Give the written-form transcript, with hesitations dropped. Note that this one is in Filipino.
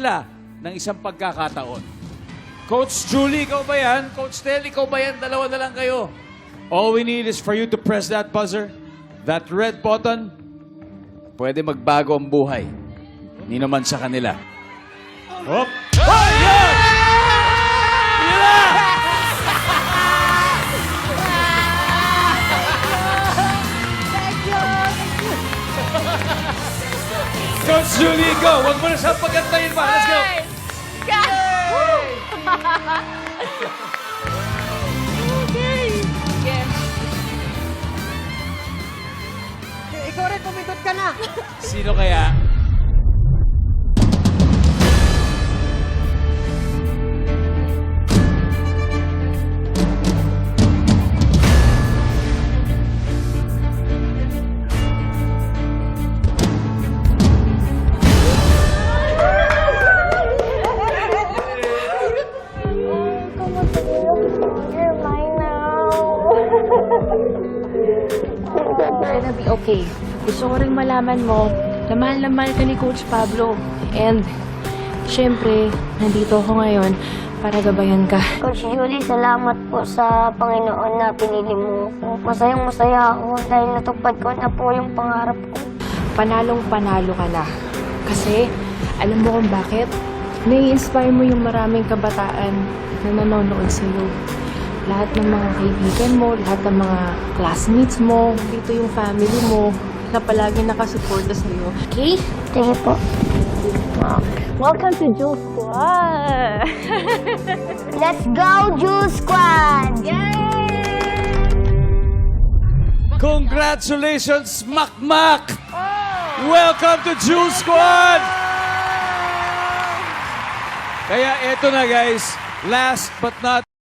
sila ng isang pagkakataon. Coach Julie, ikaw ba yan? Coach Tel, ikaw ba yan? Dalawa na lang kayo. All we need is for you to press that buzzer, that red button. Pwede magbago ang buhay. Hindi naman sa kanila. Hop! Oh, yan! Yan na! Coach Julie, go! Huwag mo na siya pagantayin pa. Let's go! Ikaw rin, pumindot ka na. Sino kaya? Gonna be okay. Gusto ko rin malaman mo na mahal ka ni Coach Pablo. And, syempre, nandito ako ngayon para gabayan ka. Coach Julie, salamat po sa Panginoon na pinili mo ko. Masayang-masaya ako dahil natupad ko na po yung pangarap ko. Panalong-panalo ka na. Kasi, alam mo kung bakit? Nai-inspire mo yung maraming kabataan na nanonood sa'yo. Lahat ng mga kaibigan mo, lahat ng mga classmates mo, dito yung family mo na palagi nakasuporta sa'yo. Okay? Sige po. Welcome to Juice Squad! Let's go, Juice Squad! Congratulations, Makmak! Welcome to Juice Squad! Kaya eto na guys, last but not